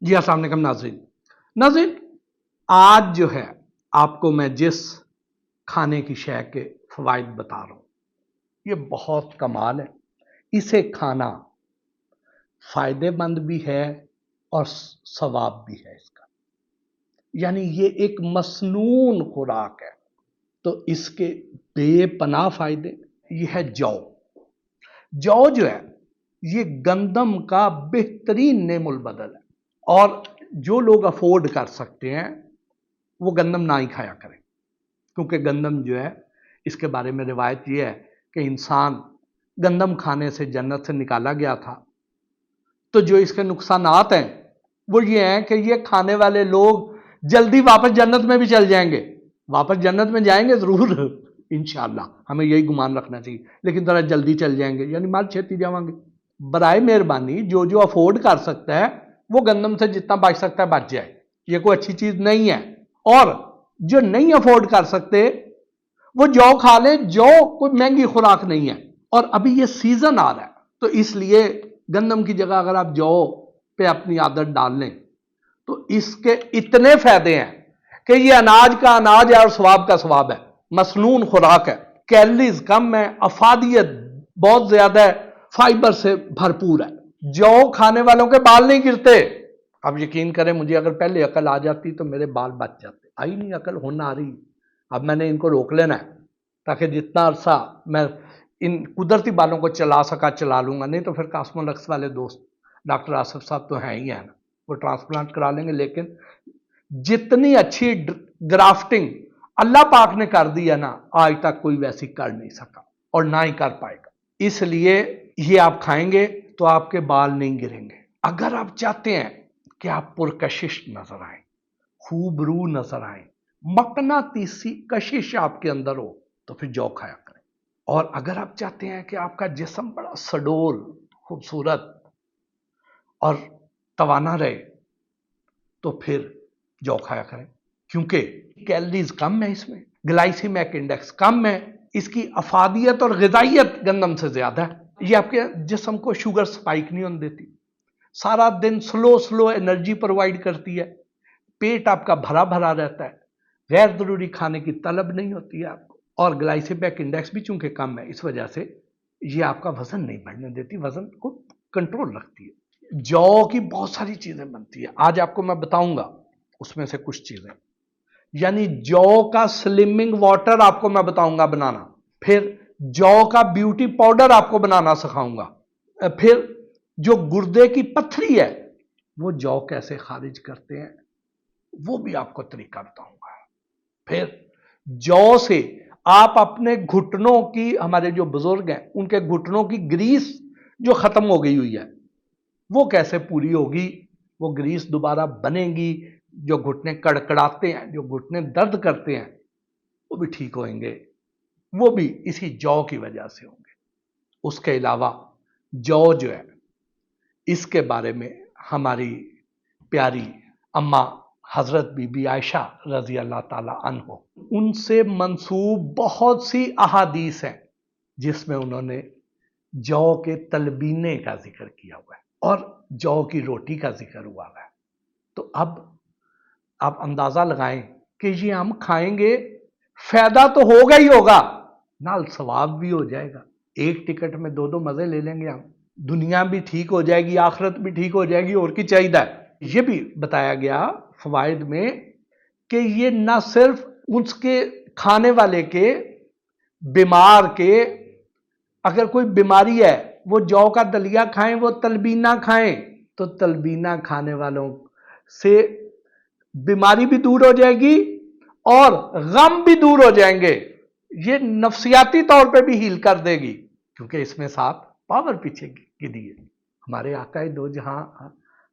جی السلام علیکم ناظرین آج جو ہے آپ کو میں جس کھانے کی شے کے فوائد بتا رہا ہوں یہ بہت کمال ہے. اسے کھانا فائدے مند بھی ہے اور ثواب بھی ہے اس کا، یعنی یہ ایک مسنون خوراک ہے. تو اس کے بے پناہ فائدے. یہ ہے جو جو ہے یہ گندم کا بہترین نعم البدل ہے، اور جو لوگ افورڈ کر سکتے ہیں وہ گندم نہ ہی کھایا کریں، کیونکہ گندم جو ہے اس کے بارے میں روایت یہ ہے کہ انسان گندم کھانے سے جنت سے نکالا گیا تھا. تو جو اس کے نقصانات ہیں وہ یہ ہیں کہ یہ کھانے والے لوگ جلدی واپس جنت میں بھی چل جائیں گے. واپس جنت میں جائیں گے ضرور انشاءاللہ، ہمیں یہی گمان رکھنا چاہیے، لیکن ذرا جلدی چل جائیں گے، یعنی مال چھیتی جاؤں گے. برائے مہربانی جو افورڈ کر سکتا ہے وہ گندم سے جتنا بچ سکتا ہے بچ جائے، یہ کوئی اچھی چیز نہیں ہے. اور جو نہیں افورڈ کر سکتے وہ جو کھا لیں، جو کوئی مہنگی خوراک نہیں ہے. اور ابھی یہ سیزن آ رہا ہے تو اس لیے گندم کی جگہ اگر آپ جو پہ اپنی عادت ڈال لیں تو اس کے اتنے فائدے ہیں کہ یہ اناج کا اناج ہے اور ثواب کا ثواب ہے. مسنون خوراک ہے، کیلریز کم ہے، افادیت بہت زیادہ ہے، فائبر سے بھرپور ہے. جو کھانے والوں کے بال نہیں گرتے. اب یقین کریں مجھے اگر پہلے عقل آ جاتی تو میرے بال بچ جاتے. آئی نہیں عقل، ہونا آ رہی. اب میں نے ان کو روک لینا ہے تاکہ جتنا عرصہ میں ان قدرتی بالوں کو چلا لوں گا، نہیں تو پھر کاسمولکس والے دوست ڈاکٹر آصف صاحب تو ہیں ہی ہیں نا، وہ ٹرانسپلانٹ کرا لیں گے. لیکن جتنی اچھی گرافٹنگ اللہ پاک نے کر دی ہے نا، آج تک کوئی ویسی کر نہیں سکا اور نہ ہی کر پائے گا. اس لیے یہ آپ کھائیں گے تو آپ کے بال نہیں گریں گے. اگر آپ چاہتے ہیں کہ آپ پرکشش نظر آئیں، خوب رو نظر آئیں، مقناطیسی کشش آپ کے اندر ہو، تو پھر جو کھایا کریں. اور اگر آپ چاہتے ہیں کہ آپ کا جسم بڑا سڈول، خوبصورت اور توانا رہے تو پھر جو کھایا کریں، کیونکہ کیلریز کم ہے، اس میں گلائسیمک انڈیکس کم ہے، اس کی افادیت اور غذائیت گندم سے زیادہ ہے. یہ آپ کے جسم کو شوگر سپائک نہیں ہونے دیتی، سارا دن سلو انرجی پرووائڈ کرتی ہے، پیٹ آپ کا بھرا بھرا رہتا ہے، غیر ضروری کھانے کی طلب نہیں ہوتی ہے آپ کو. اور گلائسیمک انڈیکس بھی چونکہ کم ہے، اس وجہ سے یہ آپ کا وزن نہیں بڑھنے دیتی، وزن کو کنٹرول رکھتی ہے. جو کی بہت ساری چیزیں بنتی ہے، آج آپ کو میں بتاؤں گا اس میں سے کچھ چیزیں. یعنی جو کا سلمنگ واٹر آپ کو میں بتاؤں گا بنانا، پھر جو کا بیوٹی پاؤڈر آپ کو بنانا سکھاؤں گا، پھر جو گردے کی پتھری ہے وہ جو کیسے خارج کرتے ہیں وہ بھی آپ کو طریقہ بتاؤں گا. پھر جو سے آپ اپنے گھٹنوں کی، ہمارے جو بزرگ ہیں ان کے گھٹنوں کی گریس جو ختم ہو گئی ہوئی ہے وہ کیسے پوری ہوگی، وہ گریس دوبارہ بنے گی. جو گھٹنے کڑکڑاتے ہیں، جو گھٹنے درد کرتے ہیں وہ بھی ٹھیک ہوئیں گے، وہ بھی اسی جو کی وجہ سے ہوں گے. اس کے علاوہ جو ہے اس کے بارے میں ہماری پیاری اماں حضرت بی بی عائشہ رضی اللہ تعالی عنہ، ان سے منسوب بہت سی احادیث ہیں جس میں انہوں نے جو کے تلبینے کا ذکر کیا ہوا ہے اور جو کی روٹی کا ذکر ہوا ہے. تو اب آپ اندازہ لگائیں کہ یہ ہم کھائیں گے، فائدہ تو ہوگا ہی ہوگا، نال ثواب بھی ہو جائے گا. ایک ٹکٹ میں دو مزے لے لیں گے ہم، دنیا بھی ٹھیک ہو جائے گی، آخرت بھی ٹھیک ہو جائے گی، اور کی چاہیے. یہ بھی بتایا گیا فوائد میں کہ یہ نہ صرف اس کے کھانے والے کے، بیمار کے، اگر کوئی بیماری ہے وہ جو کا دلیا کھائیں، وہ تلبینہ کھائیں تو تلبینہ کھانے والوں سے بیماری بھی دور ہو جائے گی اور غم بھی دور ہو جائیں گے. یہ نفسیاتی طور پہ بھی ہیل کر دے گی، کیونکہ اس میں ساتھ پاور پیچھے کی دی ہے. ہمارے آقا دو جہاں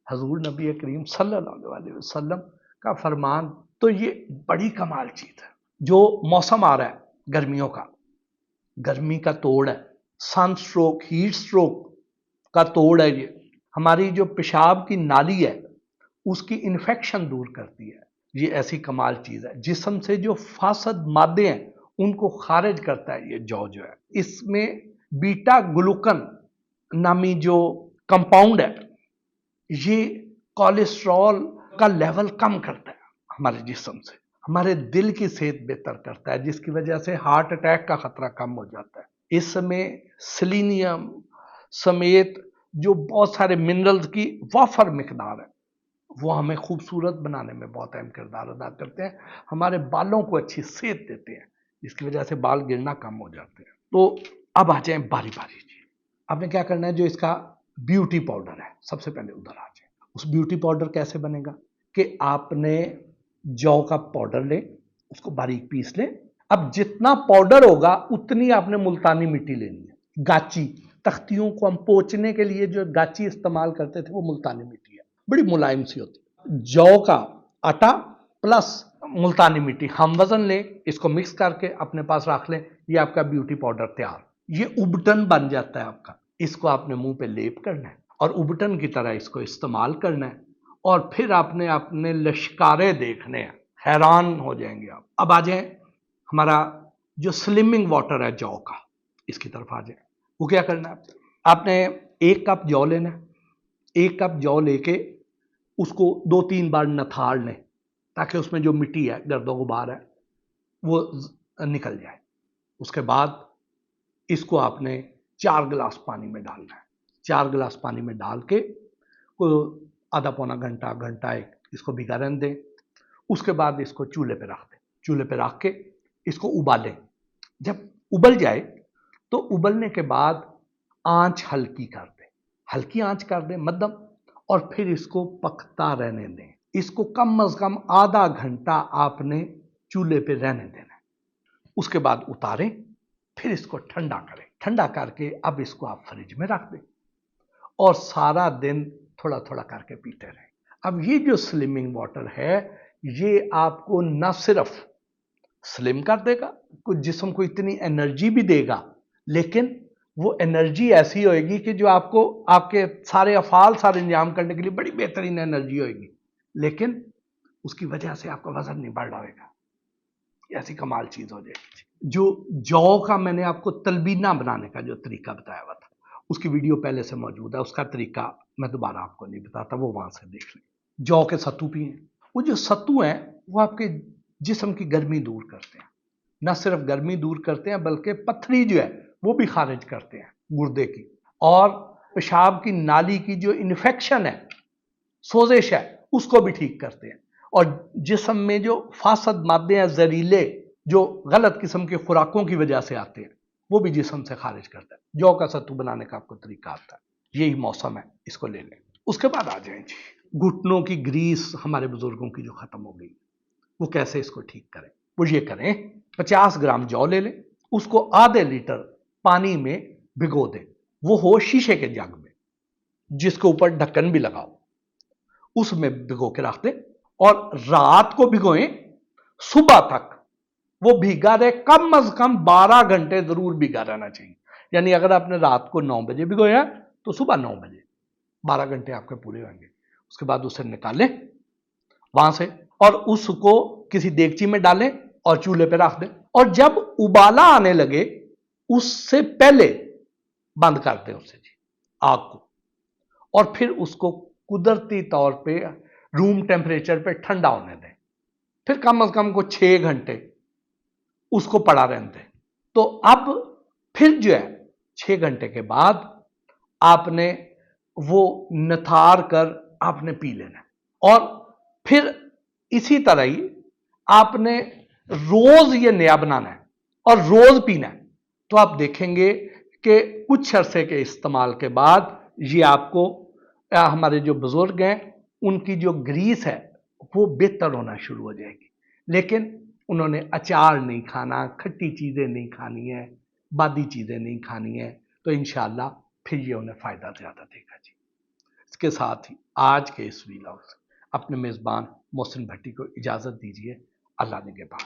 حضور نبی کریم صلی اللہ علیہ وسلم کا فرمان. تو یہ بڑی کمال چیز ہے. جو موسم آ رہا ہے گرمیوں کا، گرمی کا توڑ ہے، سن سٹروک، ہیٹ سٹروک کا توڑ ہے. یہ ہماری جو پیشاب کی نالی ہے اس کی انفیکشن دور کرتی ہے. یہ ایسی کمال چیز ہے. جسم سے جو فاسد مادے ہیں ان کو خارج کرتا ہے یہ جو ہے. اس میں بیٹا گلوکن نامی جو کمپاؤنڈ ہے یہ कोलेस्ट्रॉल का लेवल कम करता है हमारे जिस्म से, हमारे दिल की सेहत बेहतर करता है, जिसकी वजह से हार्ट अटैक का खतरा कम हो जाता है। इसमें सेलेनियम समेत जो बहुत सारे मिनरल्स की वाफर मिकदार है, वो हमें खूबसूरत बनाने में बहुत अहम किरदार अदा करते हैं, हमारे बालों को अच्छी सेहत देते हैं, जिसकी वजह से बाल गिरना कम हो जाते हैं। तो अब आ जाए बारी बारी जी, आपने क्या करना है, जो इसका ब्यूटी पाउडर है, सबसे पहले उधर आ जाए। उस ब्यूटी पाउडर कैसे बनेगा कि आपने जौ का पाउडर ले, उसको बारीक पीस ले। अब जितना पाउडर होगा उतनी आपने मुल्तानी मिट्टी लेनी है, गाची, तख्तियों को हम पोंछने के लिए जो गाची इस्तेमाल करते थे वो मुल्तानी मिट्टी है, बड़ी मुलायम सी होती है। जौ का आटा प्लस मुल्तानी मिट्टी हम वजन लें, इसको मिक्स करके अपने पास रख लें, ये आपका ब्यूटी पाउडर तैयार। ये उबटन बन जाता है आपका, इसको आपने मुंह पे लेप करना है और उबटन की तरह इसको इस्तेमाल करना है, और फिर आपने अपने लश्कारे देखने हैं, हैरान हो जाएंगे आप। अब आ जाए हमारा जो स्लिमिंग वाटर है जौ का, इसकी तरफ आ जाए। वो क्या करना है, आपने 1 कप जौ लेना है, 1 कप जौ लेके उसको 2-3 बार नथाड़ लें, ताकि उसमें जो मिट्टी है, गर्दो गुबार है, वो निकल जाए। उसके बाद इसको आपने 4 गिलास पानी में डालना है। 4 गिलास पानी में डाल के आधा पौना घंटा, घंटा एक इसको भिगा रहने दें। उसके बाद इसको चूल्हे पे रख दें। चूल्हे पे रख के इसको उबालें। जब उबल जाए तो उबलने के बाद आंच हल्की कर दें, हल्की आंच कर दें, मध्यम, और फिर इसको पकता रहने दें। इसको कम अज कम आधा घंटा आपने चूल्हे पे रहने देना है। उसके बाद उतारें, फिर इसको ठंडा करें। ठंडा करके अब इसको आप फ्रिज में रख दें और सारा दिन थोड़ा थोड़ा करके पीते रहें। अब ये जो स्लिमिंग वाटर है, ये आपको न सिर्फ स्लिम कर देगा, कुछ जिस्म को इतनी एनर्जी भी देगा, लेकिन वो एनर्जी ऐसी होएगी कि जो आपको आपके सारे अफाल सारे इंजाम करने के लिए बड़ी बेहतरीन एनर्जी होएगी, लेकिन उसकी वजह से आपका वजन नहीं बढ़ रहेगा। ऐसी कमाल चीज हो जाएगी। जो जौ का मैंने आपको तलबीना बनाने का जो तरीका बताया हुआ था, उसकी वीडियो पहले से मौजूद है, उसका तरीका मैं दोबारा आपको नहीं बताता, वो वहां से देख लें। जौ के सत्तू पिए। वो जो सत्तू हैं वो आपके जिस्म की गर्मी दूर करते हैं, न सिर्फ गर्मी दूर करते हैं बल्कि पथरी जो है वो भी खारिज करते हैं गुर्दे की, और पेशाब की नाली की जो इन्फेक्शन है, सोजिश है, उसको भी ठीक करते हैं। और जिस्म में जो फासद मादे हैं, जहरीले, जो गलत किस्म के खुराकों की वजह से आते हैं, वो भी जिस्म से खारिज करता है। जौ का सत्तू बनाने का आपको तरीका आता है। यही मौसम है, इसको ले लें। उसके बाद आ जाए जी, घुटनों की ग्रीस हमारे बुजुर्गों की जो खत्म हो गई, वो कैसे इसको ठीक करें। वो ये करें, 50 ग्राम जौ ले लें, उसको आधे लीटर पानी में भिगो दें। वो हो शीशे के जग में, जिसके ऊपर ढक्कन भी लगाओ, उसमें भिगो के रख दें और रात को भिगोएं, सुबह तक वो भीगा रहे, कम अज कम 12 घंटे जरूर भीगा रहना चाहिए। यानी अगर आपने रात को 9 बजे भिगोया तो सुबह 9 बजे 12 घंटे आपके पूरे होंगे। उसके बाद उसे निकालें वहां से और उसको किसी देगची में डालें और चूल्हे पे रख दें, और जब उबाला आने लगे उससे पहले बंद कर दें उससे जी आग को, और फिर उसको कुदरती तौर पे रूम टेम्परेचर पे ठंडा होने दें। फिर कम से कम को 6 घंटे उसको पड़ा रहने दें। तो अब फिर जो है 6 घंटे के बाद आपने वो नथार कर आपने पी लेना, और फिर इसी तरह ही आपने रोज ये नया बनाना है और रोज पीना है। तो आप देखेंगे कि कुछ अरसे के इस्तेमाल के बाद ये आपको हमारे जो बुजुर्ग हैं उनकी जो ग्रीस है वो बेहतर होना शुरू हो जाएगी। लेकिन उन्होंने अचार नहीं खाना, खट्टी चीज़ें नहीं खानी है, बादी चीज़ें नहीं खानी है, तो इंशाअल्लाह फिर ये उन्हें फ़ायदा ज़्यादा देगा जी। इसके साथ ही आज के इस वीलॉग से अपने मेज़बान मोहसिन भट्टी को इजाज़त दीजिए। अल्लाह निगहबान।